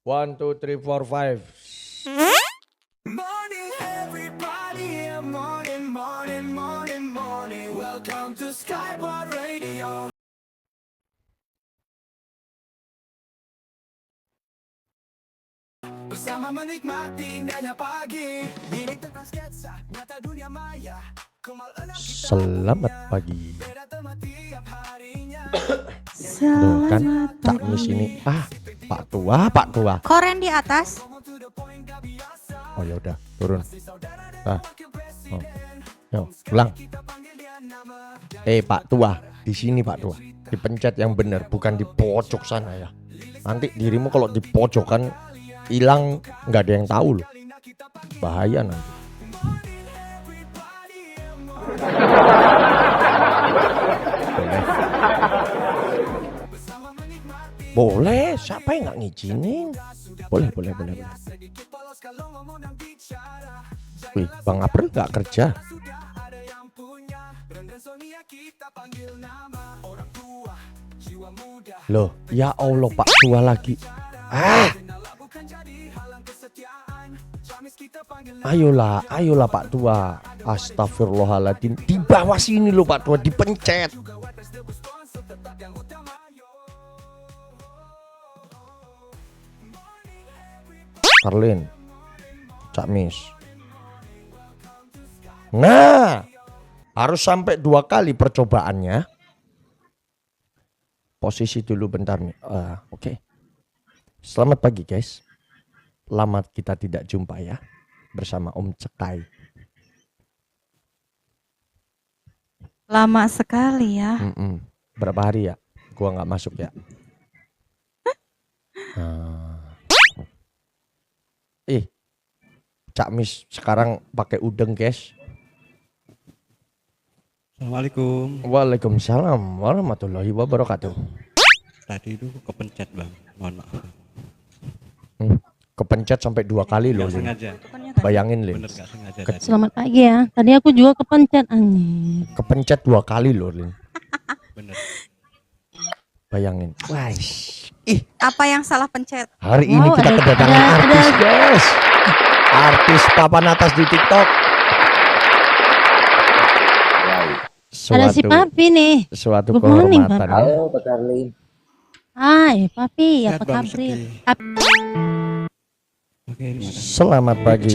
One, two, three, four, five. Morning, everybody, morning. Welcome to Skyward Radio. Bersama menikmati indahnya pagi. Ini tentang sketsa, nyata dunia maya. Selamat pagi. Selamat Kan Cak Mis ini. Pak Tua. Koren di atas. Oh ya udah, turun. Yo, pulang. Pak Tua, di sini Pak Tua. Dipencet yang benar, bukan di pojok sana ya. Nanti dirimu kalau di pojokan hilang, nggak ada yang tahu loh. Bahaya nanti. Boleh, siapa yang nggak ngizinin? Boleh. Wih, Bang April nggak kerja. Loh, ya Allah Pak Tua lagi. Ayolah Pak Tua. Astagfirullahaladzim. Di bawah sini loh Pak Tua, dipencet. Karlin, Cak Mis. Nah, harus sampai 2 kali percobaannya. Posisi dulu bentar nih. Oke. Selamat pagi guys. Lama kita tidak jumpa ya. Bersama Om Cekai. Lama sekali ya. Berapa hari ya? Gua nggak masuk ya. Cak Mis sekarang pakai udeng guys. Assalamualaikum. Waalaikumsalam warahmatullahi wabarakatuh. Tadi itu kepencet bang, mohon maaf. Kepencet sampai 2 kali loh. Nggak sengaja. Bayangin Lin. Bener nggak sengaja tadi. Selamat pagi ya. Tadi aku juga kepencet anjir. Kepencet 2 kali loh Lin. Bener. Bayangin. Wah. Apa yang salah pencet? Hari ini kita kedatangan artis guys. Artis papan atas di TikTok. Ada si Papi nih. Suatu Good morning, kehormatan Papi. ya. Halo Pak Karlin. Hai Papi, Sehat, apa Bang, kabar? Seki. Oke, ini mana? Selamat pagi.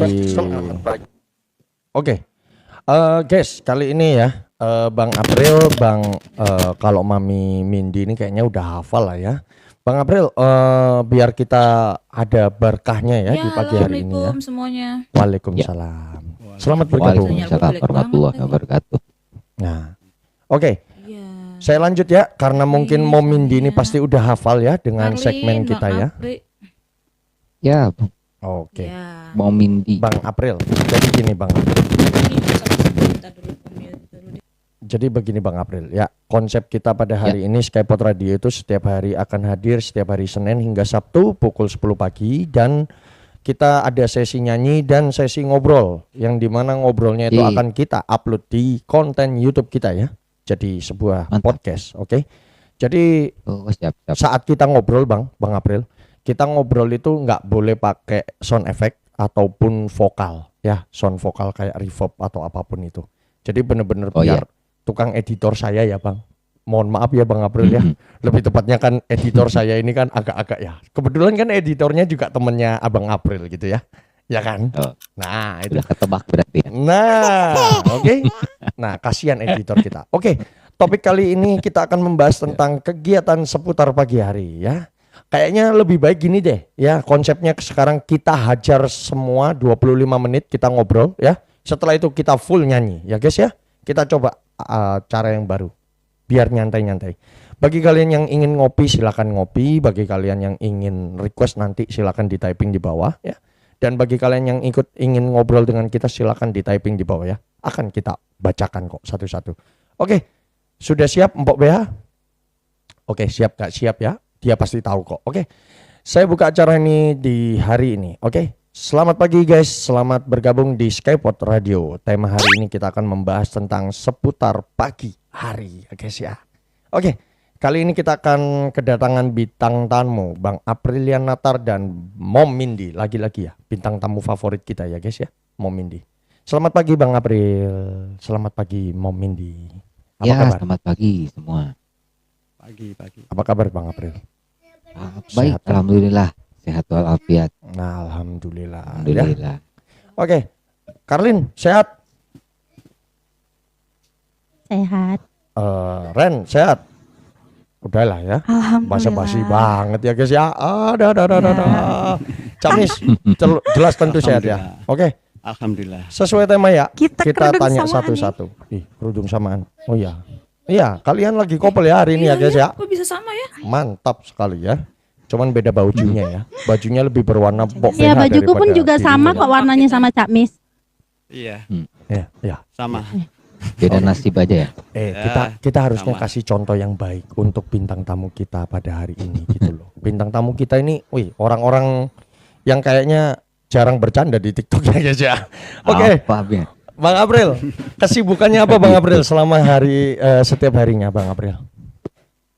Oke. Guys, kali ini ya Bang April, kalau Mami Mindy ini kayaknya udah hafal lah ya. Bang April, biar kita ada berkahnya ya di pagi hari ini ya. Assalamualaikum semuanya. Waalaikumsalam. Selamat bergabung. Waalaikumsalam warahmatullahi wabarakatuh. Nah, oke. Iya. Saya lanjut ya, karena mungkin Mom Mindy ini pasti udah hafal ya dengan Karlin, segmen Bang kita ya. Apri. Ya, Oke. Ya. mau Mindy. Bang April, jadi gini Bang. Jadi begini Bang April ya, konsep kita pada hari ini Skypod Radio itu setiap hari akan hadir setiap hari Senin hingga Sabtu pukul 10 pagi dan kita ada sesi nyanyi dan sesi ngobrol yang dimana ngobrolnya itu akan kita upload di konten YouTube kita ya. Jadi sebuah podcast, oke? Jadi siap. saat kita ngobrol Bang April, kita ngobrol itu nggak boleh pakai sound effect ataupun vokal ya, sound vokal kayak reverb atau apapun itu. Jadi bener-bener biar tukang editor saya ya Bang. Mohon maaf ya Bang April ya. Lebih tepatnya kan editor saya ini kan agak-agak ya. Kebetulan kan editornya juga temennya Abang April gitu ya. Ya kan? Nah, itu. Udah ketebak berarti. Nah, oke. Nah, kasihan editor kita. Oke, topik kali ini kita akan membahas tentang kegiatan seputar pagi hari ya. Kayaknya lebih baik gini deh ya, konsepnya sekarang kita hajar semua 25 menit kita ngobrol ya. Setelah itu kita full nyanyi ya guys ya. Kita coba cara yang baru biar nyantai-nyantai. Bagi kalian yang ingin ngopi silakan ngopi, bagi kalian yang ingin request nanti silakan di typing di bawah ya. Dan bagi kalian yang ingin ngobrol dengan kita silakan di typing di bawah ya. Akan kita bacakan kok satu-satu. Oke. Sudah siap Mbok Bea? Oke, siap gak siap ya? Dia pasti tahu kok. Oke. Saya buka acara ini di hari ini. Oke. Selamat pagi guys, selamat bergabung di Skypod Radio. Tema hari ini kita akan membahas tentang seputar pagi hari, guys ya. Oke, Kali ini kita akan kedatangan bintang tamu Bang Aprilian Natar dan Mom Mindy. Lagi-lagi ya, bintang tamu favorit kita ya guys ya, Mom Mindy. Selamat pagi Bang April. Selamat pagi Mom Mindy. Apa Ya, kabar? selamat pagi semua. Pagi. Apa kabar Bang April? Baik, Sehat, ya? alhamdulillah. Sehat walafiat. Nah, alhamdulillah. Ya. Alhamdulillah. Oke, Karlin sehat. Sehat. Ren sehat. Udahlah ya. Alhamdulillah. Basa-basi banget ya guys ya. Ada. Camis jelas tentu sehat ya. Oke, Alhamdulillah. sesuai tema ya. Kita kerudung tanya samaan satu-satu. Ih, kerudung samaan. Oh iya. Iya, kalian lagi couple ya hari ini ya guys ya. Kok bisa sama ya? Mantap sekali ya. Cuman beda bajunya ya. Bajunya lebih berwarna Ya, merah bajuku pun daripada juga dirimu sama ya. kok warnanya sama Cak Mis. Iya, Ya. sama. Beda nasib aja ya. Kita harusnya sama. kasih contoh yang baik untuk bintang tamu kita pada hari ini gitu loh. Bintang tamu kita ini, orang-orang yang kayaknya jarang bercanda di TikTok ya guys ya. Oke, Apa, Bang? Bang April, kesibukannya apa Bang April selama setiap harinya Bang April?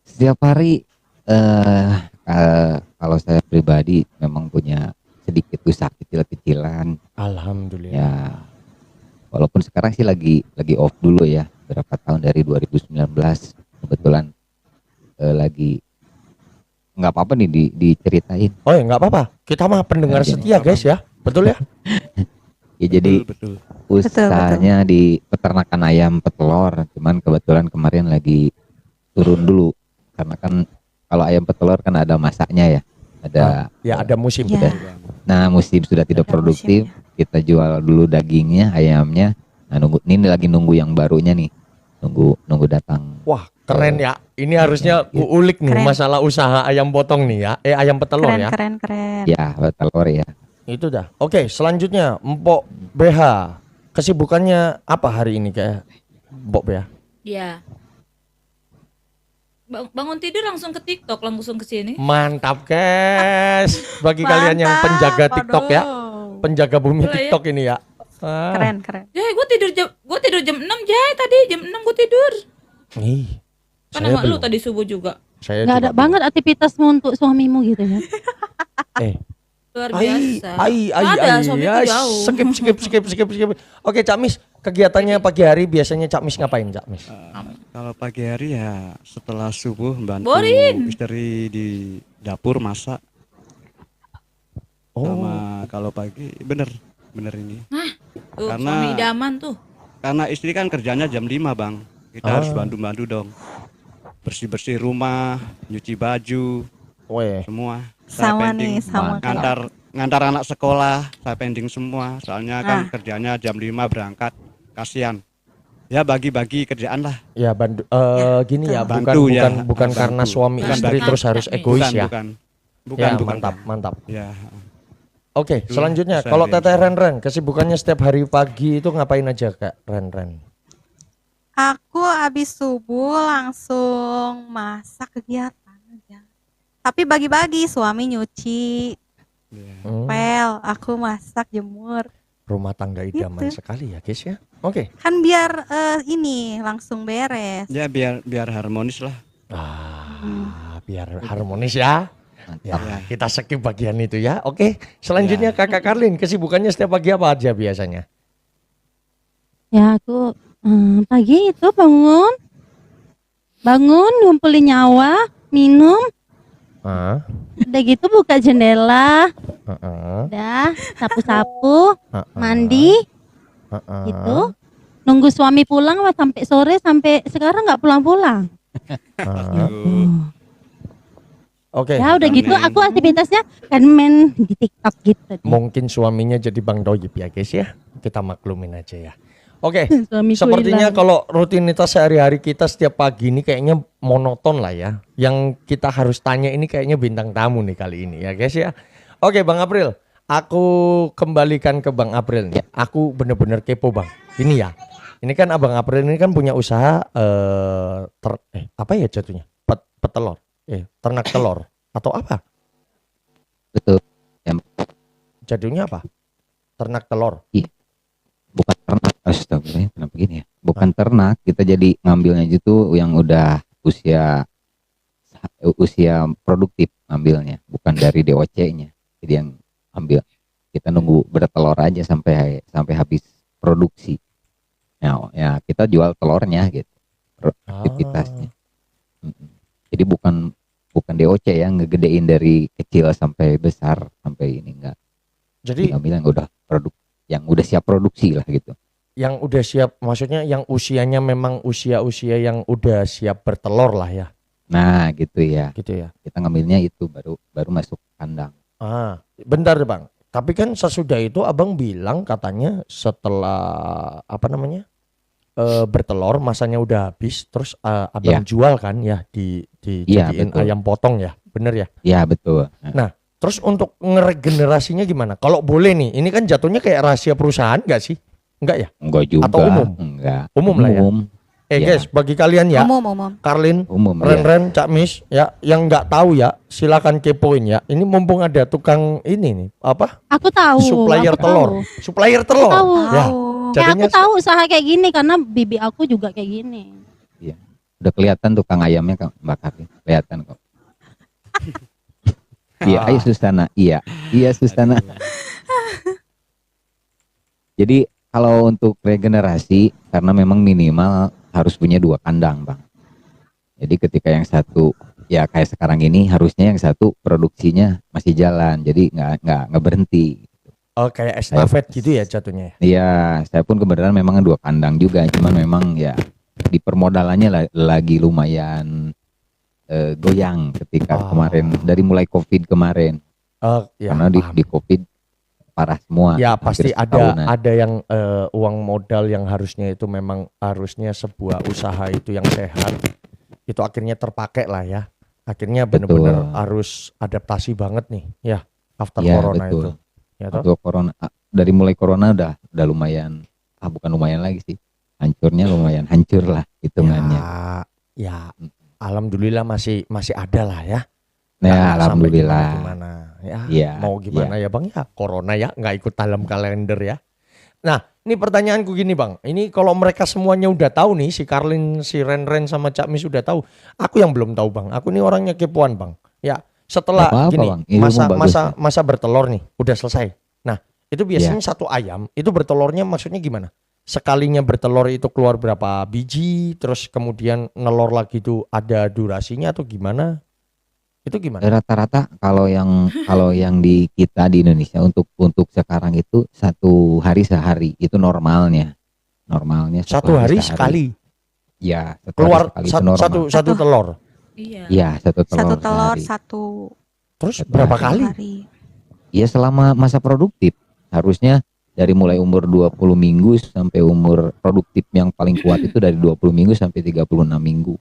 Setiap hari kalau saya pribadi memang punya sedikit usaha kecil-kecilan. Alhamdulillah. Ya. Walaupun sekarang sih lagi off dulu ya. Berapa tahun dari 2019 kebetulan lagi nggak apa-apa nih diceritain. Oh ya nggak apa-apa. Kita mah pendengar Ya, setia guys ya, betul ya? Ya jadi Betul. usahanya di peternakan ayam petelur, cuman kebetulan kemarin lagi turun dulu karena kan kalau ayam petelur kan ada masaknya ya, ada Ya ada musim. Ya. nah musim sudah tidak Ada produktif, kita jual dulu dagingnya, ayamnya. Nah ini lagi nunggu yang barunya nih, nunggu datang. Wah keren ya. Ini harusnya kuulik nih Keren. masalah usaha ayam potong nih ya. Ayam petelur ya. Keren. Ya petelur ya. Itu dah. Oke, selanjutnya Mpok BH. Kesibukannya apa hari ini kayak Mpok BH? Iya. Bangun tidur langsung ke TikTok, langsung ke sini. Mantap, guys. Bagi kalian yang Mantap, penjaga TikTok ya, aduh. penjaga bumi Boleh ya? TikTok ini ya. Ah. Keren. Jay, gue tidur jam 6 Jay tadi, jam 6 gue tidur. Ih, Kan saya sama lu belum. tadi subuh juga. Saya Nggak juga ada banget aktivitasmu untuk suamimu gitu ya. belum. Luar biasa. Ada, suamiku ya, jauh. skip. Oke, Cak Mis, kegiatannya pagi hari biasanya Cak Mis ngapain, Cak Mis? Kalau pagi hari ya setelah subuh bantu Borin. istri di dapur masak. Oh, Sama kalau pagi bener ini. Tuh, Karena- suami idaman tuh. Karena istri kan kerjanya jam 5 Bang. Kita harus bantu-bantu dong. Bersih-bersih rumah, nyuci baju, weh. semua. Sama nih, sama kayak. Ngantar anak sekolah, saya pending semua. Soalnya kan kerjanya jam 5 berangkat. Kasihan. Ya bagi-bagi kerjaan lah. Ya gini ya, Bantu ya. bukan karena Bantu. suami Bukan istri bantu. terus harus egois ya. Bukan. Mantap. Ya. Oke, Itulah selanjutnya saya kalau lihat. Teteh Ren, kesibukannya setiap hari pagi itu ngapain aja Kak Ren? Aku habis subuh langsung masak kegiatan aja. Tapi bagi-bagi, suami nyuci, pel, aku masak, jemur. Rumah tangga idaman Gitu. sekali ya guys ya. Oke. Kan biar ini langsung beres. Ya biar harmonis lah. Biar harmonis ya. Ya, Ya. kita skip bagian itu ya. Oke, selanjutnya Kakak Karlin, kesibukannya setiap pagi apa aja biasanya? Ya aku pagi itu bangun ngumpulin nyawa, minum, Ah, udah gitu buka jendela, ah, udah sapu-sapu, ah, mandi, ah. gitu. Nunggu suami pulang wah, sampai sore, sampai sekarang nggak pulang-pulang. Oke. Ya udah gitu aku aktivitasnya kan main di TikTok gitu. Mungkin suaminya jadi Bang Doyip ya guys ya. Kita maklumin aja ya. Oke. Suamiku Sepertinya hilang. kalau rutinitas sehari-hari kita setiap pagi ini kayaknya monoton lah ya. Yang kita harus tanya ini kayaknya bintang tamu nih kali ini ya guys ya. Oke Bang April, aku kembalikan ke Bang April nih. Aku bener-bener kepo Bang. Ini ya. Ini kan Abang April ini kan punya usaha apa ya jatuhnya? Petelur. Ternak telur atau apa? Betul. Jadinya apa? Ternak telur. Bukan ternak, astagfirullah, kenapa begini ya? Bukan ternak, kita jadi ngambilnya itu yang udah usia usia produktif ambilnya, bukan dari DOC-nya. Jadi yang ambil kita nunggu bertelur aja sampai habis produksi. Nah, ya kita jual telurnya gitu, aktivitasnya. Jadi bukan DOC ya, ngegedein dari kecil sampai besar sampai ini enggak. Jadi Kita bilang yang udah siap produksi lah gitu. yang udah siap, maksudnya yang usianya memang usia-usia yang udah siap bertelur lah ya, Nah, gitu ya. gitu ya. Kita ngambilnya itu baru masuk kandang. Bentar deh Bang. Tapi kan sesudah itu Abang bilang katanya setelah apa namanya bertelur masanya udah habis, terus Abang jual kan ya Iya, dijadiin betul. ayam potong ya, bener ya? Ya, betul. Nah, terus untuk ngeregenerasinya gimana? Kalau boleh nih, ini kan jatuhnya kayak rahasia perusahaan nggak sih? Enggak ya? Enggak juga. Atau umum? Enggak. Umum lah ya? Ya. Guys, bagi kalian ya, Umum. Karlin, Umum ya. Ren-Ren, Cak Mis, ya, yang nggak tahu ya, silakan kepoin ya. Ini mumpung ada tukang ini nih, apa? Aku tahu. Supplier aku telur. tahu. Supplier telur. Tahu. Ya. Tahu. Ya, Jadinya aku tahu usaha kayak gini karena bibi aku juga kayak gini. Udah kelihatan tukang ayamnya Kak Mbak Karlin. Kelihatan kok. Iya, ayo Sustana. Iya Sustana. Jadi kalau untuk regenerasi karena memang minimal harus punya 2 kandang, Bang. Jadi ketika yang satu ya kayak sekarang ini harusnya yang satu produksinya masih jalan. Jadi nggak berhenti. Oh, kayak estafet gitu ya jatuhnya ya. Iya, saya pun kebenaran memang 2 kandang juga, cuman memang ya di permodalannya lagi lumayan goyang ketika kemarin dari mulai COVID kemarin. Ya, Karena paham. di COVID parah semua. Ya pasti hampir setahunan. ada yang uang modal yang harusnya itu memang harusnya sebuah usaha itu yang sehat itu akhirnya terpakai lah ya, akhirnya benar-benar Betul. harus adaptasi banget nih ya after Ya, corona betul. itu ya toh? Waktu corona dari mulai corona udah lumayan, bukan lumayan lagi sih, hancurnya lumayan hancur lah hitungannya. Ya alhamdulillah masih ada lah ya. Nah, Nggak sampai alhamdulillah. gimana ya, Iya, mau gimana ya Bang ya, corona ya nggak ikut dalam kalender ya. Nah, ini pertanyaanku gini Bang, ini kalau mereka semuanya udah tahu nih, si Karlin, si Ren sama Cak Mis udah tahu, aku yang belum tahu Bang, aku ini orangnya kepoan Bang. Ya, setelah Nggak apa-apa, gini Bang. Ilmu bagus, masa bertelur nih udah selesai. Nah, itu biasanya satu ayam itu bertelurnya maksudnya gimana? Sekalinya bertelur itu keluar berapa biji, terus kemudian nelor lagi itu ada durasinya atau gimana? Itu gimana? Rata-rata kalau yang di kita di Indonesia untuk sekarang itu 1 hari sehari itu normalnya Satu hari sekali ya keluar sekali itu normal. satu telur. Iya. Ya, satu Satu telur telur, sehari. satu Terus Satu berapa hari. kali? hari. Ya selama masa produktif harusnya dari mulai umur 20 minggu sampai umur produktif yang paling kuat itu dari 20 minggu sampai 36 minggu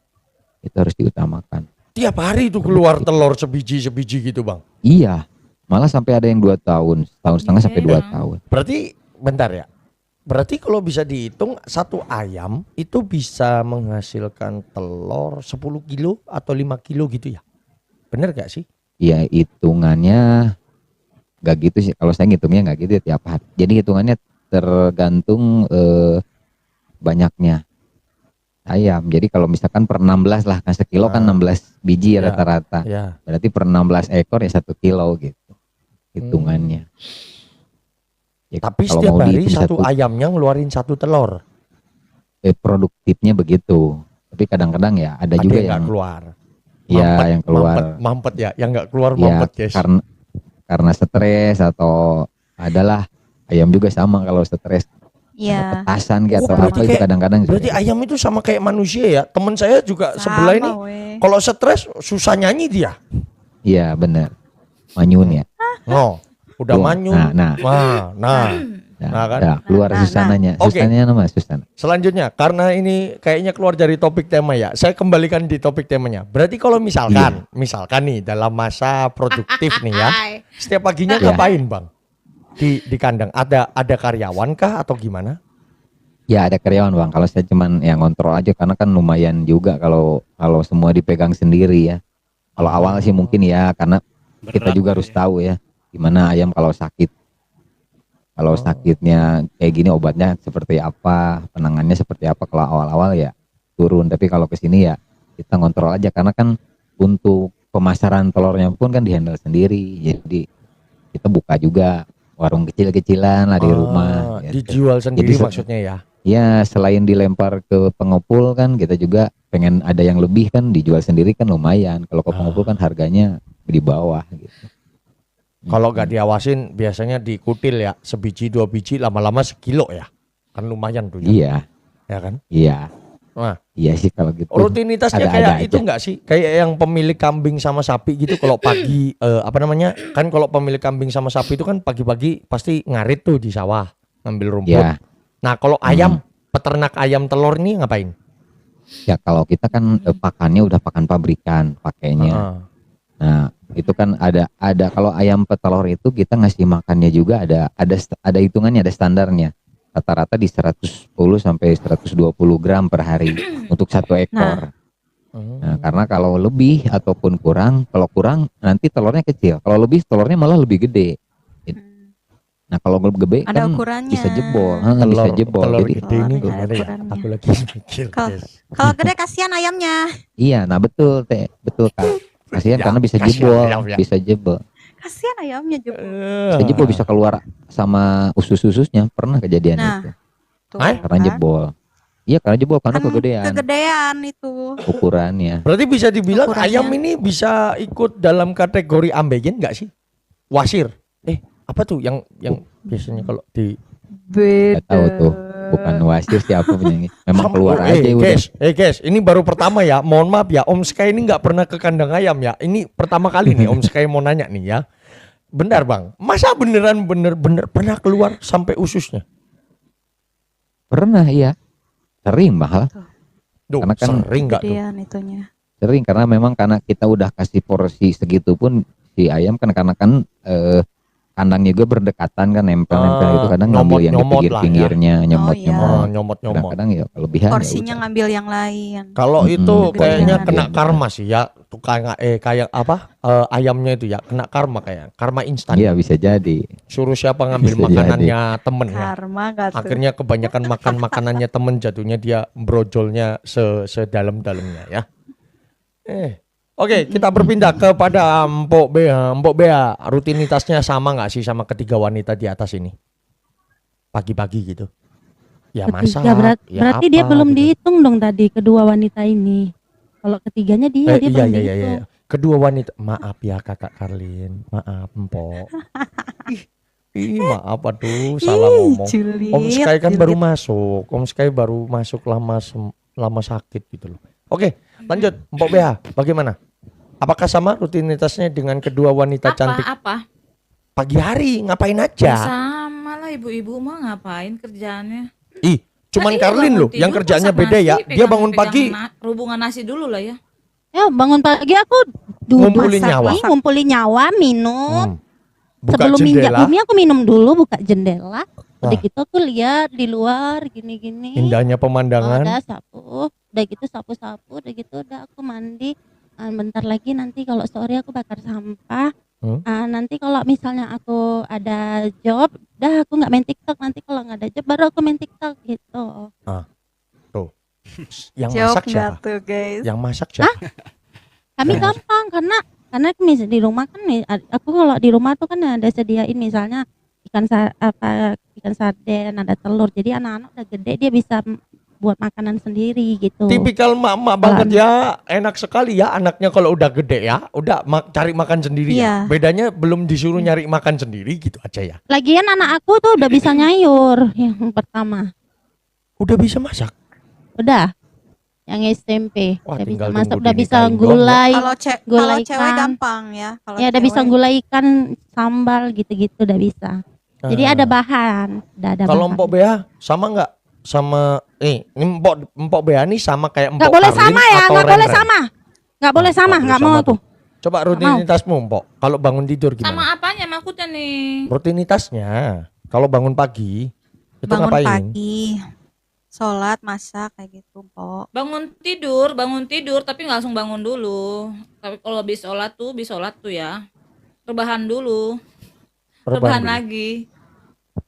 itu harus diutamakan. Tiap hari itu keluar telur sebiji gitu Bang. Iya, malah sampai ada yang 2 tahun, setahun setengah sampai 2 Iya. tahun. Berarti bentar ya. Berarti kalau bisa dihitung satu ayam itu bisa menghasilkan telur 10 kilo atau 5 kilo gitu ya. Bener gak sih? Ya hitungannya nggak gitu sih. Kalau saya ngitungnya nggak gitu ya tiap hari. Jadi hitungannya tergantung banyaknya ayam. Jadi kalau misalkan per 16 lah, kan sekilo kan 16 biji Ya. rata-rata. Ya. Berarti per 16 ekor ya 1 kilo gitu hitungannya. Ya, Tapi kalau setiap mau hari dihitung satu ayamnya ngeluarin 1 telur. produktifnya begitu. Tapi kadang-kadang ya ada juga yang yang nggak keluar. ya yang keluar Mampet ya, yang nggak keluar ya mampet guys. karena stres atau adalah ayam juga sama kalau stres Iya. petasan Oh, atau berarti apa itu kayak- kadang-kadang Berarti ayam itu sama kayak manusia ya. Temen saya juga sebelah ini weh. kalau stres susah nyanyi dia. iya benar manyun ya. Oh, udah Tuh, manyun. nah. Nah, kan? Nah, keluar Nah, Susananya. Oke. Susananya nama Susana. Selanjutnya, karena ini kayaknya keluar dari topik tema ya, saya kembalikan di topik temanya. Berarti kalau misalkan nih dalam masa produktif nih ya, setiap paginya Iya. ngapain Bang? Di kandang ada karyawan kah atau gimana? Ya ada karyawan Bang. Kalau saya cuman yang ngontrol aja karena kan lumayan juga kalau semua dipegang sendiri ya. Kalau awal sih mungkin ya karena kita Berat juga harus ya. tahu ya gimana ayam kalau sakit. Kalau sakitnya kayak gini obatnya seperti apa, penanganannya seperti apa. Kalau awal-awal ya turun, tapi kalau ke sini ya kita ngontrol aja karena kan untuk pemasaran telurnya pun kan dihandle sendiri. Jadi kita buka juga warung kecil-kecilan lah di rumah. Gitu. Dijual sendiri Jadi maksudnya ya. Ya selain dilempar ke pengepul kan kita juga pengen ada yang lebih kan, dijual sendiri kan lumayan. Kalau ke pengepul kan harganya di bawah gitu. Kalau nggak diawasin biasanya dikutil ya, sebiji 2 biji lama-lama sekilo ya. Kan lumayan tuh ya. Iya, Ya kan? iya. Nah, Iya sih kalau gitu. rutinitasnya ada-ada kayak aja. itu enggak sih? Kayak yang pemilik kambing sama sapi gitu kalau pagi apa namanya? Kan kalau pemilik kambing sama sapi itu kan pagi-pagi pasti ngarit tuh di sawah, ngambil rumput. Ya, Nah, kalau ayam, peternak ayam telur ini ngapain? ya kalau kita kan pakannya udah pakan pabrikan pakainya. Heeh. Nah, itu kan ada kalau ayam petelur itu kita ngasih makannya juga ada hitungannya, ada standarnya. Rata-rata di 110 sampai 120 gram per hari untuk satu ekor. Nah, karena kalau lebih ataupun kurang, kalau kurang nanti telurnya kecil. Kalau lebih telurnya malah lebih gede. Nah, kalau gede Ada kan ukurannya. bisa jebol, bisa jebol. telur Jadi gede ini Oh, ada gimana ya? ukurannya. Aku lagi mikir. Kalau- guys. Kalau gede kasihan ayamnya. iya, nah betul Teh, betul Kak. Kasihan Ya, karena bisa kasihan jebol, ayam ya. bisa jebol. Kasihan ayamnya juga. Bisa jebol, bisa keluar sama usus-ususnya. Pernah kejadian Nah, itu. Tuh, Karena kan? jebol. Iya, karena jebol karena Kan kegedean kegedean itu. ukurannya. Berarti bisa dibilang Ukurannya. ayam ini bisa ikut dalam kategori ambeien nggak sih? Wasir. Apa tuh yang biasanya kalau di Gak tahu tuh, bukan wasir siapa penyanyi. Memang keluar aja udah. guys, ini baru pertama ya. Mohon maaf ya, Om Sky ini nggak pernah ke kandang ayam ya. Ini pertama kali nih Om Sky mau nanya nih ya. Benar Bang, masa beneran bener pernah keluar sampai ususnya? Pernah iya. Sering malah. Duh, Karena kan sering nggak tuh? Kegedean itunya. Sering karena memang karena kita udah kasih porsi segitu pun si ayam kan karena kan kandangnya juga berdekatan kan nempel-nempel itu kadang ngambil yang di nyomot-nyomot lah ya. pinggir-pinggirnya nyomot-nyomot. Nyomot-nyomot. Kadang-kadang ya kelebihan Porsinya ya ngambil yang lain. Kalau Mm-mm, itu porsinya kayaknya ngambil. kena karma sih ya. Tukang kayak apa? Ayamnya itu ya kena karma kayak karma instan. Iya bisa jadi. Suruh siapa ngambil Bisa makanannya temen ya. Karma gak tuh? Akhirnya kebanyakan makan makanannya temen, jatuhnya dia brojolnya sedalam-dalamnya ya. Oke, kita berpindah kepada Mpok Bea. Mpok Bea, rutinitasnya sama nggak sih sama ketiga wanita di atas ini? Pagi-pagi gitu. Ya masak. Ketiga ya berarti dia apa belum gitu. dihitung dong tadi kedua wanita ini. Kalau ketiganya dia Iya, belum iya. dihitung. Kedua wanita, maaf ya Kakak Karlin, maaf Mpok. Ih, maaf aduh, salah ngomong. Julid, Om Sky kan julid. baru masuk. Om Sky baru masuk lama sakit gitu loh. Oke, lanjut. Mpok Bea, bagaimana? Apakah sama rutinitasnya dengan kedua wanita cantik Apa? pagi hari? Ngapain Ya aja? sama lah ibu-ibu mah ngapain kerjaannya. Ih, cuman Kan iya, Karlin bangun loh yang tidur, kerjanya masak beda nasi, ya. Dia pegang- bangun pegang pagi hubungan nasi dulu lah ya. Ya bangun pagi aku duduk Ngumpulin masak nyawa. nih, ngumpulin nyawa, minum. buka Sebelum injak jendela. bumi aku minum dulu, buka jendela. Udah Wah. gitu aku lihat di luar gini-gini. Indahnya Oh, pemandangan. udah sapu, udah gitu sapu-sapu, udah gitu udah aku mandi. Bentar lagi nanti kalau sore aku bakar sampah. Nanti kalau misalnya aku ada job, dah aku nggak main TikTok. Nanti kalau nggak ada job baru aku main TikTok gitu. Yang Jawab masak nggak siapa? tuh guys? Yang masak siapa? Kami gampang karena aku di rumah kan aku kalau di rumah tuh kan ada sediain misalnya ikan sarden, ada telur. Jadi anak-anak udah gede dia bisa buat makanan sendiri gitu. Tipikal mak-mak banget ya. Enak sekali ya anaknya kalau udah gede ya. Udah cari makan sendiri ya. Iya. Bedanya belum disuruh nyari makan sendiri gitu aja ya. Lagian anak aku tuh udah bisa nyayur yang pertama. Udah bisa masak. Udah. Yang SMP. Wah, Udah bisa tinggal masak, tunggu udah bisa dinikahin doang ya. gulai. Kalau gulai cewek ikan. gampang ya. Kalau Ya udah bisa cewek. gulai ikan, sambal gitu-gitu udah bisa. Jadi ada bahan, udah ada Kalau bahan. Mpok Bea sama nggak sama ini Mpok Bea nih sama kayak Mpok Nggak boleh Karlin sama ya, atau nggak boleh Ren-Ren? sama. Nggak boleh sama, boleh nggak mau sama aku. tuh. Coba rutinitasmu Mpok. Kalau bangun tidur Sama gimana? apanya maksudnya nih? Rutinitasnya kalau bangun pagi itu Bangun ngapain? pagi, sholat, masak kayak gitu, Pok. Bangun tidur tapi nggak langsung bangun dulu. Tapi kalau habis sholat tuh ya. Rebahan dulu. Rebahan dulu. lagi.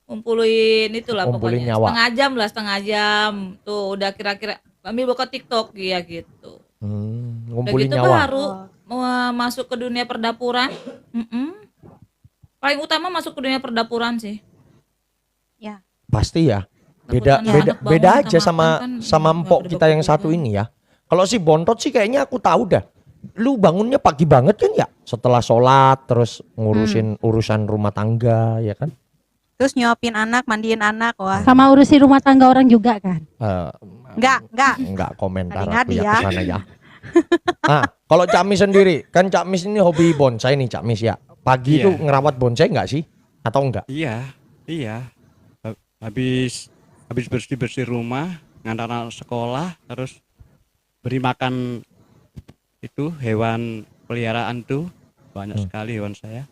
Ngumpulin itulah Ngumpulin pokoknya. nyawa. Setengah jam. Tuh udah kira-kira ambil buka TikTok ya gitu. Udah Ngumpulin gitu nyawa. baru masuk ke dunia perdapuran. Paling utama masuk ke dunia perdapuran sih. Ya. Pasti ya. Beda Kebutuhan beda anak bangun, beda kita aja makan sama kan sama nggak empok ada kita yang satu kebutuhan. ini ya. Kalau si Bontot sih kayaknya aku tahu dah. Lu bangunnya pagi banget kan ya? Setelah sholat terus ngurusin urusan rumah tangga ya kan? Terus nyuapin anak, mandiin anak, wah. Sama urusi rumah tangga orang juga kan. Eh, Enggak. komentar Ngadi-ngadi aku ya ya. kesana ya. Nah, kalau Cak Mis sendiri, kan Cak Mis ini hobi bonsai nih Cak Mis ya. Pagi Iya. itu ngerawat bonsai enggak sih? Atau enggak? Iya, iya. Habis bersih rumah, ngantar anak sekolah, terus beri makan itu hewan peliharaan tuh banyak sekali hewan saya.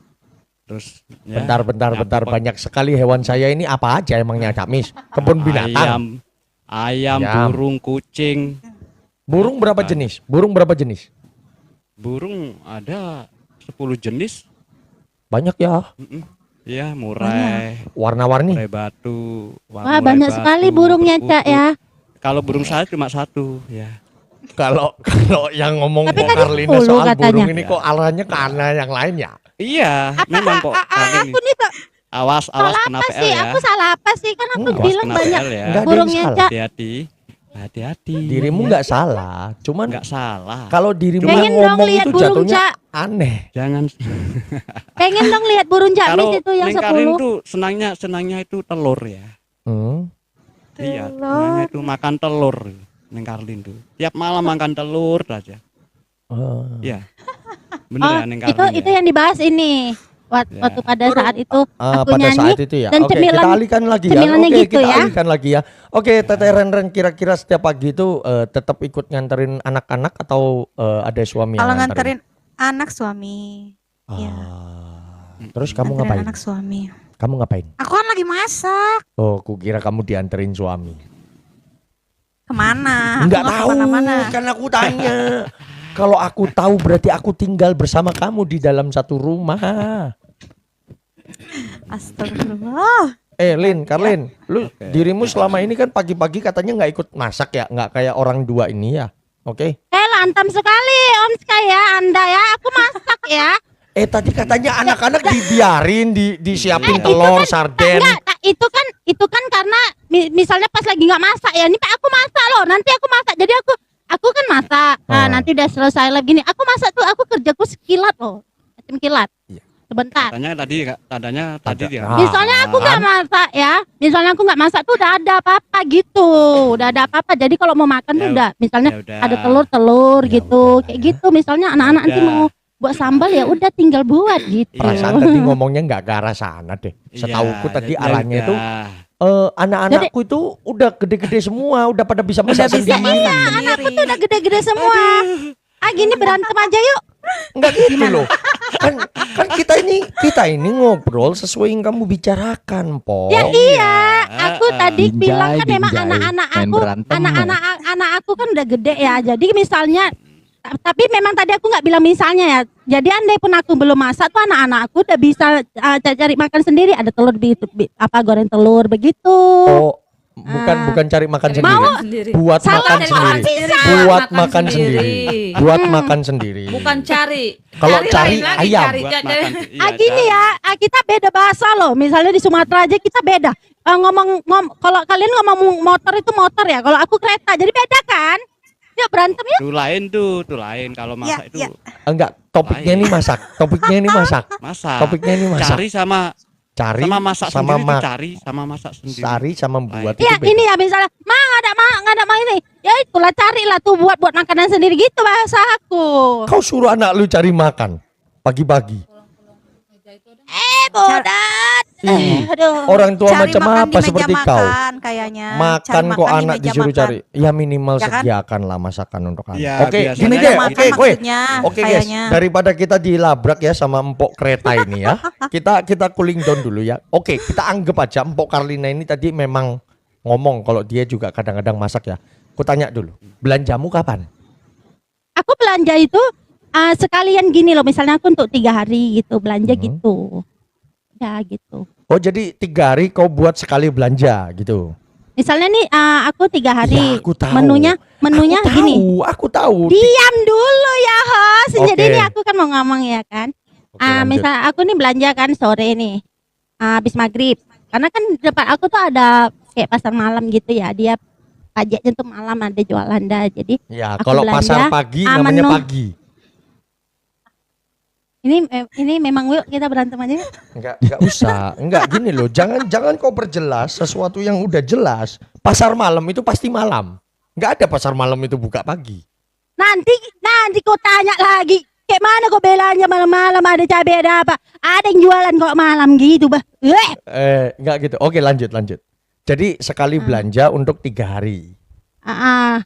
Terus ya, Bentar, nyapu banyak sekali hewan saya ini apa aja emangnya Cak Mis? Kebun binatang. ayam, Ayam. burung, kucing. Burung berapa jenis? Burung berapa jenis? Burung ada 10 jenis. Banyak ya. Ya, murai, Warna-warni. murai batu. Wah, murai banyak batu, sekali burungnya, Cak perkutut. ya. Kalau burung saya cuma satu, ya. Kalau yang ngomong Tapi Kok tadi Karlina 10 soal katanya. burung ini kok arahnya ke arah yang lain ya? Iya, memang kok kali ini. Aku nih kok Awas salah kena apa PL sih? ya. Aku salah apa sih? Kan aku Enggak, bilang kena banyak PL ya. Enggak ada yang burungnya, salah. Cak. Hati-hati. Dirimu Ya. nggak salah, cuman Nggak salah. kalau dirimu Pengen yang dong ngomong lihat itu burung, jatuhnya Cak. aneh. Jangan. Pengen dong lihat burung Cak Kalau Mis itu yang Neng Karin 10. tuh senangnya itu telur ya. Hmm. Iya, senangnya itu makan telur. Neng Karlin tuh. Tiap malam makan telur aja. Oh. Iya. Bener Oh, ya Neng itu Karlin. itu yang dibahas ini. Waktu pada saat itu Ah, aku pada nyanyi saat itu ya. dan Oke, kita alihkan lagi ya. cemilannya Oke, gitu kita ya. alihkan lagi ya. Oke, Teteh Ren kira-kira setiap pagi itu tetap ikut nganterin anak-anak atau ada suami yang Kalau nganterin? nganterin anak suami. Iya. Terus kamu Nganterin ngapain? anak suami. Kamu ngapain? Aku kan lagi masak. Oh, kukira kamu dianterin suami. Kemana? Enggak Aku nggak tahu, kemana-mana. kan aku tanya. Kalau aku tahu berarti aku tinggal bersama kamu di dalam satu rumah. Astagfirullah. Lin, Karlin, lu dirimu selama ini kan pagi-pagi katanya nggak ikut masak ya, nggak kayak orang dua ini ya, oke? Lantam sekali Om Sky ya, Anda ya. Aku masak ya. Tadi katanya anak-anak dibiarin, disiapin itu telur, kan- sarden. Enggak, itu kan karena misalnya pas lagi nggak masak ya. Ini Pak aku masak loh. Nanti aku masak. Jadi aku kan masak. Nah, Oh. nanti udah selesai lagi nih. Aku masak tuh aku kerjaku sekilat loh. Macam kilat. Iya. Sebentar. Tandanya tadi dia. Ah. Misalnya aku nggak masak ya. Misalnya aku nggak masak tuh udah ada apa-apa gitu. Udah ada apa-apa. Jadi kalau mau makan tuh Ya udah misalnya ya udah. ada telur Ya gitu. udah, Kayak ya. gitu. Misalnya anak-anak nanti Udah. mau buat sambal ya udah tinggal buat gitu. Perasaan tadi ngomongnya nggak ke arah sana deh. Iya, Setauku tadi ya arahnya itu udah. anak-anakku itu udah gede-gede semua, udah pada bisa masak Udah bisa sendiri. masak Anakku sendiri. tuh udah gede-gede semua. Gini berantem aja yuk. Enggak gitu loh. Kan kita ini ngobrol sesuai yang kamu bicarakan, Po. Ya iya, aku tadi Binjai, bilang kan memang binjai. anak-anak Main aku, berantem. anak aku kan udah gede ya. Jadi misalnya, tapi memang tadi aku nggak bilang misalnya ya. Jadi andai pun aku belum masak tuh anak-anak aku udah bisa cari makan sendiri. Ada telur goreng telur begitu. Oh, bukan cari makan sendiri. Mau Sendiri. Buat Salah, makan cari sendiri. makan sendiri. Buat Makan makan sendiri. sendiri. Buat makan sendiri. Bukan cari. Kalau cari lain lagi, ayam. cari. Buat makan. Iya, Gini ya, kita beda bahasa loh. Misalnya di Sumatera aja kita beda. Kalau kalian ngomong motor itu motor ya. Kalau aku kereta, jadi beda kan? Yuk berantem ya. Tuh lain kalau masak itu ya. Enggak, topiknya ini masak. Topiknya ini masak. masak. Topiknya ini masak. Cari sama masak sama sendiri tuh mak- cari sama masak sendiri. cari sama buat Ya itu beda. ini ya misalnya, nggak ada ini. Ya itulah carilah tuh buat makanan sendiri gitu bahasa aku. Kau suruh anak lu cari makan pagi-pagi. Bodat. Ih, Aduh. orang tua Cari macam makan apa di meja seperti kau? makan kayaknya. Makan Cari kok makan di anak meja disuruh makan. cari. Ya minimal Ya kan? sediakan lah masakan untuk anak. Iya, Oke, biasanya gini kan deh. gitu. Oke, weh. maksudnya Oke guys, kayaknya. daripada kita dilabrak ya sama empok kereta ini ya. Kita cooling down dulu ya. Oke, kita anggap aja empok Karlina ini tadi memang ngomong kalau dia juga kadang-kadang masak ya. Ku tanya dulu, belanjamu kapan? Aku belanja itu sekalian gini loh. Misalnya aku untuk 3 hari gitu belanja gitu. Ya gitu. Oh, jadi 3 hari kau buat sekali belanja gitu. Misalnya nih aku 3 hari. Ya, aku tahu. Menunya Aku gini. Aku tahu. Diam dulu ya host. Jadi Oke. ini aku kan mau ngomong ya kan. Oke, lanjut. Misal aku nih belanja kan sore nih. Habis maghrib. Karena kan di depan aku tuh ada kayak pasar malam gitu ya. Dia pajaknya tuh malam ada jualan dah. Jadi Ya, aku kalau belanja, pasar pagi namanya menu. pagi. ini memang yuk kita berantem aja. Enggak usah. Enggak gini loh, jangan kau perjelas sesuatu yang udah jelas. Pasar malam itu pasti malam. Enggak ada pasar malam itu buka pagi. Nanti kau tanya lagi. Kayak mana kau belanja malam-malam ada cabai ada apa? Ada yang jualan kok malam gitu, bah. Enggak gitu. Oke, lanjut. Jadi sekali belanja untuk 3 hari.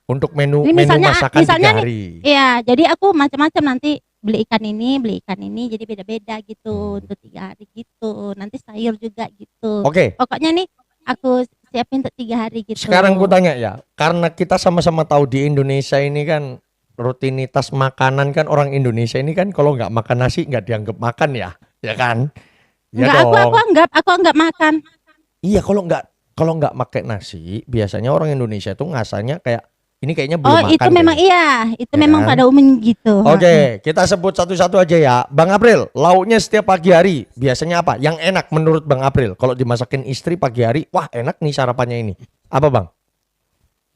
Untuk menu Ini masakan 3 nih, hari. iya, jadi aku macam-macam nanti beli ikan ini, jadi beda-beda gitu untuk 3 hari gitu. Nanti sayur juga gitu. Oke. Pokoknya nih aku siapin untuk 3 hari gitu. Sekarang aku tanya ya, karena kita sama-sama tahu di Indonesia ini kan rutinitas makanan kan orang Indonesia ini kan kalau nggak makan nasi nggak dianggap makan ya kan? Ya Enggak, dong. aku anggap makan. Iya, kalau nggak pakai nasi, biasanya orang Indonesia itu ngasanya kayak ini kayaknya belum Oh, makan. itu memang kayaknya. itu Ya memang kan? pada umumnya gitu. Oke, kita sebut satu-satu aja ya. Bang April, lauknya setiap pagi hari biasanya apa? Yang enak menurut Bang April kalau dimasakin istri pagi hari, wah enak nih sarapannya ini. Apa Bang?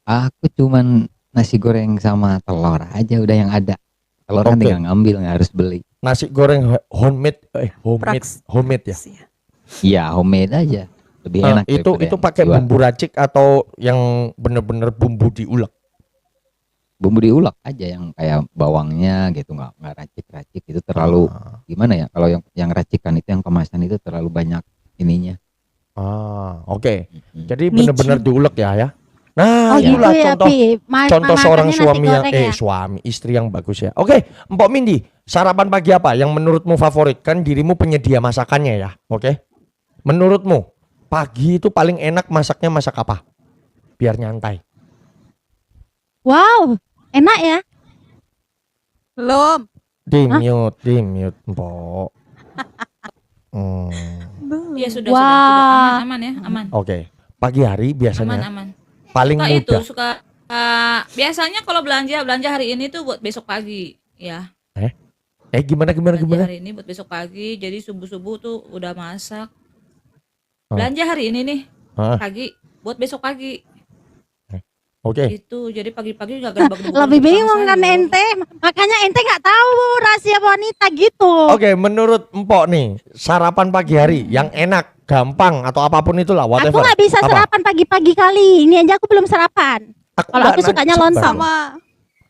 Aku cuman nasi goreng sama telur aja udah yang ada. Telur kan Oke. tinggal ngambil, nggak harus beli. Nasi goreng Praks. homemade ya. Iya, homemade aja. Lebih enak Itu daripada yang pakai jual. bumbu racik atau yang bener-bener bumbu diulek? Bumbu diulek aja yang kayak bawangnya gitu, nggak racik-racik itu terlalu gimana ya? Kalau yang racikan itu yang kemasan itu terlalu banyak ininya. Oke. Mm-mm. Jadi bener-bener diulek ya. Nah, Oh gitu itulah ya, contoh Pi. contoh seorang Makannya nasi suami yang goreng ya? suami istri yang bagus ya. Oke, Mpok Mindi, sarapan pagi apa yang menurutmu favorit? Kan dirimu penyedia masakannya ya. Oke. Menurutmu pagi itu paling enak masaknya masak apa? Biar nyantai. Wow, enak ya. Belum. Di mute, Mpok. Iya sudah Wah. aman ya, aman. Oke. Pagi hari biasanya Aman. paling Suka itu, mudah. suka biasanya kalau belanja hari ini tuh buat besok pagi, ya. Gimana? Belanja hari ini buat besok pagi, jadi subuh-subuh tuh udah masak. Belanja hari ini nih, Hah? pagi buat besok pagi. Oke. Itu jadi pagi-pagi gak gerbak-gerbuk. Lebih bingung kan ente, makanya ente nggak tahu rahasia wanita gitu. Oke, menurut Mpok nih, sarapan pagi hari yang enak, gampang atau apapun itulah, Aku whatever. nggak bisa Apa? sarapan pagi-pagi kali. Ini aja aku belum sarapan. Kalau nggak aku sukanya sabar lontong. dong.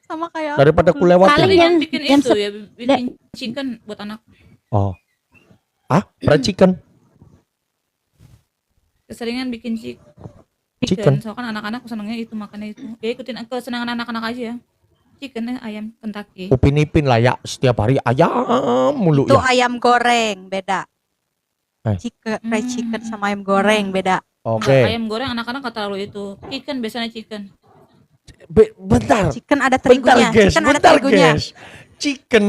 Sama kayak Daripada aku. kulewatin. Paling Palingan yang- bikin yang itu ya, bikin chicken buat anak. Oh. Fried chicken. Keseringan bikin Chicken. Soalnya kan anak-anak senangnya itu, makannya itu. Ya ikutin kesenangan anak-anak aja ya. Chicken ayam Kentucky. Upin-ipin lah ya, setiap hari ayam mulu Itu ya. ayam goreng beda. Eh. Fried chicken sama ayam goreng beda. Oke. Enggak, ayam goreng anak-anak nggak terlalu itu. Chicken biasanya chicken. Bentar. Chicken ada Bentar terigunya. guys, Chicken ada bentar terigunya. guys. Chicken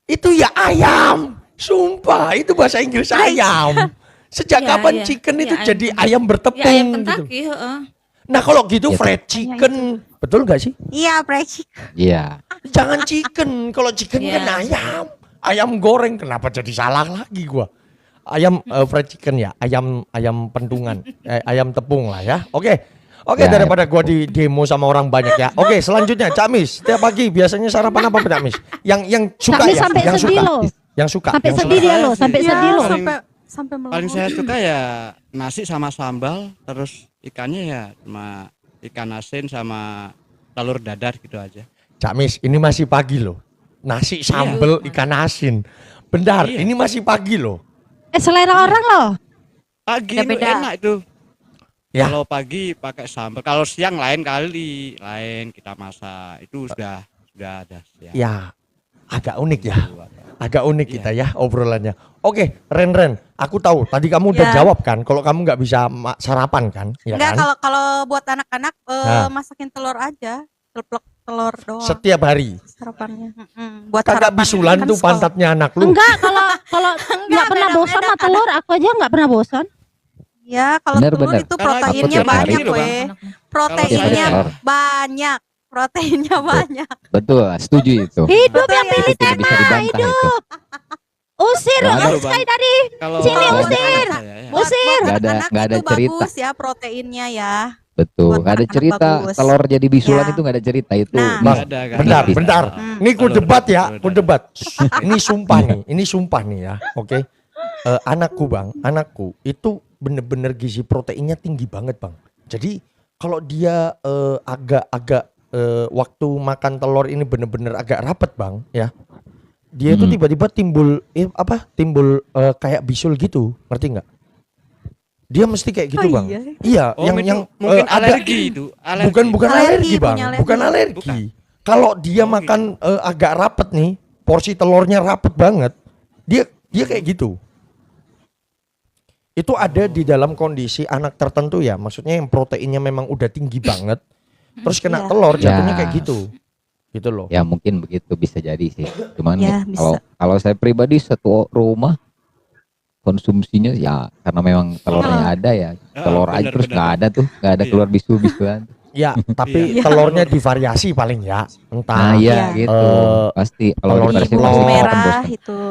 itu ya ayam. Sumpah, itu bahasa Inggris ayam. Sejak Iya, kapan iya. chicken Iya, itu ayam jadi Kentucky. ayam bertepung Ya ayam gitu? Kentucky, heeh. Nah kalau gitu Ya, fried chicken, betul nggak sih? Iya, fried chicken. Iya. Jangan chicken. Kalau chicken Iya. kan ayam. Ayam goreng kenapa jadi salah lagi gua? Ayam fried chicken ya, ayam pentungan, ayam tepung lah ya. Oke. Ya, Daripada gua di demo sama orang banyak ya. Oke, selanjutnya Cak Mis, setiap pagi biasanya sarapan apa Cak Mis? Yang suka Cak Mis ya, sampai yang sedih suka. loh. Yang suka. Sampai yang sedih suka. dia loh, sampai Iya, sedih loh. sampai Paling melongo. saya suka ya nasi sama sambal, terus ikannya ya cuma ikan asin sama telur dadar gitu aja. Cak Mis, ini masih pagi loh. Nasi sambel ikan asin. Bentar, Iya. ini masih pagi loh. Selera orang loh. Pagi itu Beda-beda. enak itu. Ya. Kalau pagi pakai sambal, kalau siang lain kita masak itu sudah ada siang. Ya, agak unik ya. Gitu. Agak unik Iya. kita ya obrolannya. Oke, Ren, aku tahu tadi kamu udah Ya. jawab kan kalau kamu nggak bisa sarapan kan, ya Enggak, kan? kalau buat anak-anak Nah. masakin telur aja. Ceplok telur doang Setiap hari. sarapannya. Buat Kagak sarapan bisulan kan tuh sekolah. pantatnya anak lu. Enggak, kalau nggak pernah beda-beda bosan sama kan. telur, aku aja nggak pernah bosan. Ya, kalau Bener, telur bener. itu Karena proteinnya aku banyak, tiap hari loh, weh. Bang. Proteinnya Kalau saya- banyak. Proteinnya banyak. Betul, setuju itu. Hidup Betul yang ya? pilih Itu tidak bisa tema, dibantah itu. hidup. Usir, Nggak ada, usir dari Kalau Sini, kalau usir. menurut saya ya. Usir. Nggak ada- anak nggak ada itu cerita. bagus ya proteinnya ya. Betul, Buat nggak ada anak-anak cerita bagus. telur jadi bisulan Ya. itu nggak ada cerita itu. Nah. Nggak Bang, ada, nggak bentar, ada. bentar. Hmm. Ini ku Telur, debat ya, telur, ku debat. Ini sumpah nih, ini sumpah nih ya, oke. Anakku bang, anakku itu bener-bener gizi proteinnya tinggi banget bang. Jadi kalau dia agak-agak waktu makan telur ini bener-bener agak rapet bang, ya. Dia itu tiba-tiba timbul timbul kayak bisul gitu, ngerti nggak? Dia mesti kayak gitu Oh, bang. iya. Iya, Oh, yang itu yang mungkin ada alergi itu. Alergi. bukan Alergi, alergi bang, punya alergi. bukan alergi. Bukan. Kalau dia Oh, makan agak rapet nih, porsi telurnya rapet banget, dia kayak gitu. Itu ada di dalam kondisi anak tertentu ya, maksudnya yang proteinnya memang udah tinggi banget, terus kena Iya. telur jatuhnya Ya. kayak gitu loh. Ya mungkin begitu bisa jadi sih. Cuman Ya, kalau saya pribadi satu rumah konsumsinya ya karena memang telurnya ada ya telur aja bener, terus bener. nggak ada tuh nggak ada Iya. keluar bisu-bisuan. Ya, tapi Iya. telurnya divariasi paling ya, Nah entah iya Iya. gitu pasti kalau telur di Di versi ceplok. bumbu pasti merah tembus. itu.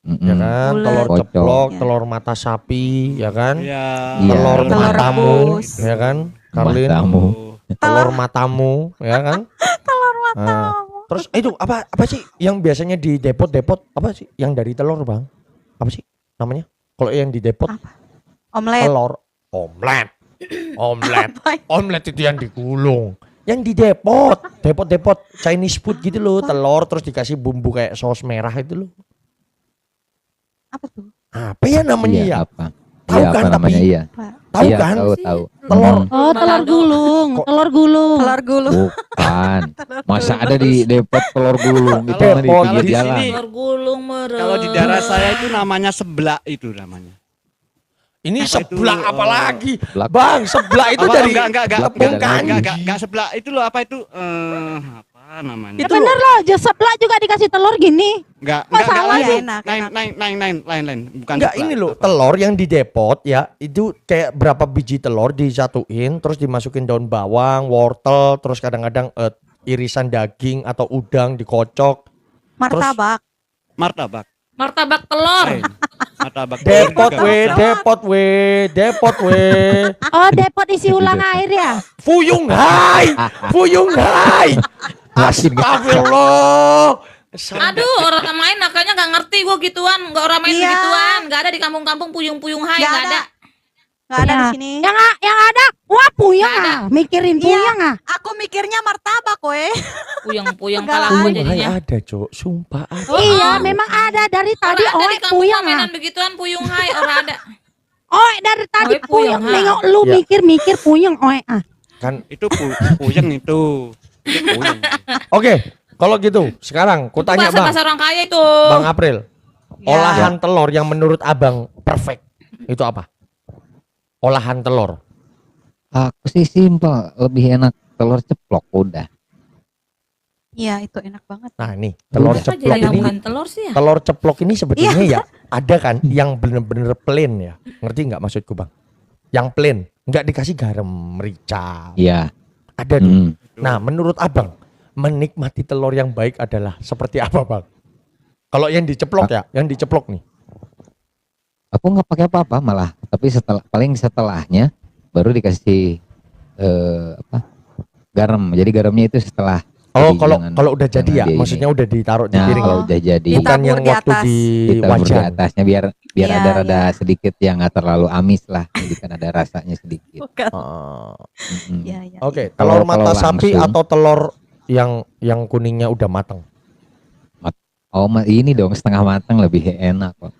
ya kan, Bulat. telur Kocok. ceplok, Ya. telur mata sapi, ya kan, Iya. Iya. telur Telur matamu, rebus. ya kan, Karlin, Matamu. telur matamu, ya kan. Telur Nah, matamu. terus itu apa sih yang biasanya di depot apa sih yang dari telur bang? Apa sih namanya? Kalau yang di depot Omelet. telur omelet, omelet, Apa ya? omelet itu yang digulung. Yang di depot Chinese food gitu loh, telur terus dikasih bumbu kayak saus merah itu loh. Apa tuh? Apa ya namanya Iya ya? apa? Tahu Iya kan, apa namanya tapi- iya. Pak. Tahu Iya, kan? tahu. Telur. Oh, telur gulung, Kok- telur gulung. Telur gulung. Bukan. Masa ada di depot telur gulung itu Kalau- mah di Depot, pinggir di jalan. sini- Telur gulung merah. Kalau di daerah saya itu namanya seblak itu namanya. Ini Apa seblak itu, apa lagi? Seblak. Bang, seblak itu Apa, dari enggak, tepung kanji. enggak seblak itu loh apa itu apa namanya? Ya bener loh, seblak juga dikasih telur gini. Enggak salah lain, ya? lain, Enak. lain, bukan Enggak, seblak. ini loh Apa? telur yang di depot ya, itu kayak berapa biji telur disatuin terus dimasukin daun bawang, wortel, terus kadang-kadang irisan daging atau udang dikocok. Martabak. Martabak. Martabak telur. Lain. Martabak. Depot juga we, bisa. depot we. Oh, depot isi ulang air ya. Fuyung hai. Fuyung hai. Makin Astagfirullah. Aduh, orang main makanya nggak ngerti gua gituan, nggak orang main Iya. begituan, nggak ada di kampung-kampung puyung-puyung hai, Nggak nggak ada. Nggak ada Ya. di sini. Yang ada, wah puyeng Nggak ada. ah, mikirin puyeng ah. Aku mikirnya martabak, weh. Puyeng-puyeng Nggak pala ada. gua Fuyung hai jadinya. ada, Cok. Sumpah ada. Oh, Iya, memang ada dari tadi Orang ada di oh kampung puyeng ah. mainan begituan puyung hai, orang ada. Oh, dari tadi Oh, puyeng, puyeng. ah. Nengok lu Ya. mikir-mikir puyeng oh ah. Kan Itu puyeng itu. Itu puyeng. oke, kalau gitu sekarang ku Itu tanya Bang. bahasa orang kaya itu. Bang April, Ya. olahan telur yang menurut abang perfect itu apa? Olahan telur. Aku sih simpel, lebih enak telur ceplok udah. Iya, itu enak banget. Nah ini telur Udah. Apa ceplok jadi ini, ngomongin telur sih ya? telur ceplok ini sebetulnya Iya. ya ada kan yang bener-bener plain ya, ngerti nggak maksudku Bang? Yang plain, nggak dikasih garam, merica, Iya. ada tuh. Mm. Nah menurut abang menikmati telur yang baik adalah seperti apa Bang? Kalau yang diceplok ya, yang diceplok nih. Aku nggak pakai apa-apa malah, tapi setelahnya baru dikasih garam. Jadi garamnya itu setelah. Oh Jadi kalau jangan- kalau udah jadi jangan ya, di- maksudnya udah ditaruh di Nah, piring. kalau udah jadi Bukan Ditabur yang di waktu atas. di ditabur di wajan. atasnya biar Iya, ada rada iya. sedikit yang nggak terlalu amis lah, jadi kan ada rasanya sedikit. Bukan. Oh. Mm-mm. Iya, iya. Oke, Kalau- telur mata kalau sapi langsung. atau telur yang kuningnya udah matang. Oh ini dong setengah matang lebih enak kok.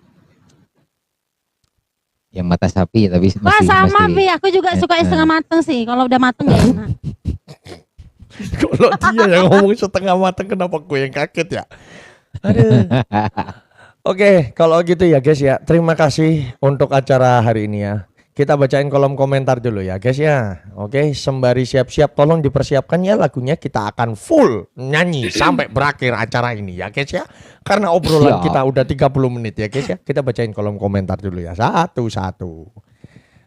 Yang mata sapi tapi Wah masih sama masih Bi, aku juga suka yang setengah mateng sih. Kalau udah mateng ya enak. Kalau dia yang ngomong setengah matang, kenapa gue yang kaget ya? Aduh. Oke, kalau gitu ya guys ya. Terima kasih untuk acara hari ini ya. Kita bacain kolom komentar dulu ya guys ya. Oke, sembari siap-siap tolong dipersiapkan ya lagunya, kita akan full nyanyi sampai berakhir acara ini ya guys ya. Karena obrolan Siap. kita udah 30 menit ya guys ya. Kita bacain kolom komentar dulu ya satu-satu.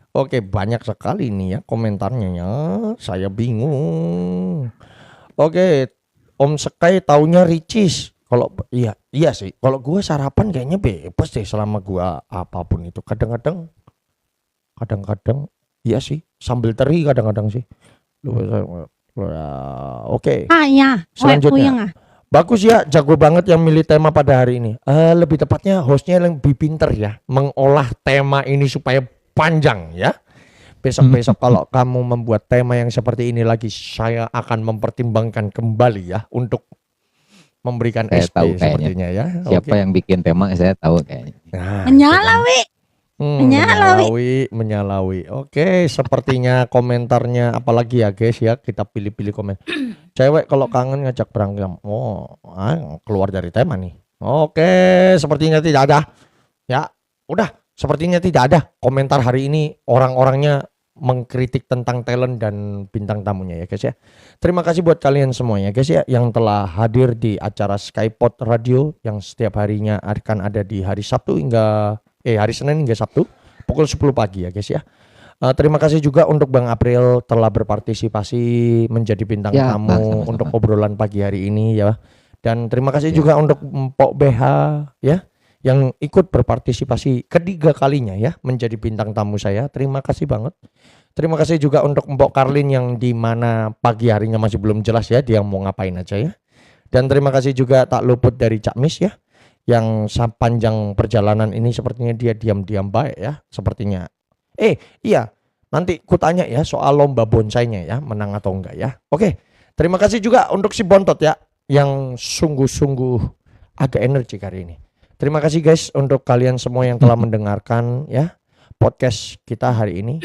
Oke, banyak sekali nih ya komentarnya ya. Saya bingung. Oke, Om Sekay taunya Ricis. Kalau iya sih. Kalau gua sarapan kayaknya bebas deh selama gua apapun itu. Kadang-kadang iya sih. Sambil teri kadang-kadang sih. Oke. Ya, Selanjutnya. Bagus ya, jago banget yang milih tema pada hari ini. Lebih tepatnya hostnya yang lebih pinter ya, mengolah tema ini supaya panjang ya. Besok-besok kalau kamu membuat tema yang seperti ini lagi, saya akan mempertimbangkan kembali ya untuk memberikan Saya SP tahu kayaknya. sepertinya ya. Siapa yang bikin tema saya tahu kayaknya. Nah, Menyala, itu kan. Wi. Menyalawi. Oke, sepertinya komentarnya apalagi ya guys ya, kita pilih-pilih komen. Cewek kalau kangen ngajak berantem. Keluar dari tema nih. Oke, sepertinya tidak ada. Ya, udah, sepertinya tidak ada komentar hari ini orang-orangnya mengkritik tentang talent dan bintang tamunya ya guys ya. Terima kasih buat kalian semuanya guys ya yang telah hadir di acara Skypod Radio yang setiap harinya akan ada di hari Sabtu hingga hari Senin hingga Sabtu pukul 10 pagi ya guys ya. Terima kasih juga untuk Bang April telah berpartisipasi menjadi bintang Ya, tamu Bang, sama-sama. untuk obrolan pagi hari ini ya. Dan terima kasih juga untuk Mpok BH ya yang ikut berpartisipasi ketiga kalinya ya menjadi bintang tamu saya. Terima kasih banget. Terima kasih juga untuk Mpok Karlin yang di mana pagi harinya masih belum jelas ya dia mau ngapain aja ya. Dan terima kasih juga tak luput dari Cak Mis ya yang sepanjang perjalanan ini sepertinya dia diam-diam baik ya sepertinya. Iya, nanti ku tanya ya soal lomba bonsainya ya, menang atau enggak ya. Oke, terima kasih juga untuk si Bontot ya yang sungguh-sungguh agak energi hari ini. Terima kasih guys untuk kalian semua yang telah mendengarkan ya podcast kita hari ini.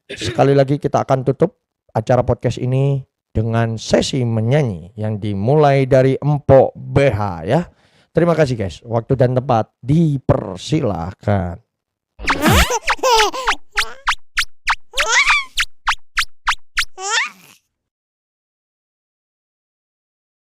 Sekali lagi kita akan tutup acara podcast ini dengan sesi menyanyi yang dimulai dari Empok BH ya. Terima kasih guys. Waktu dan tempat dipersilahkan.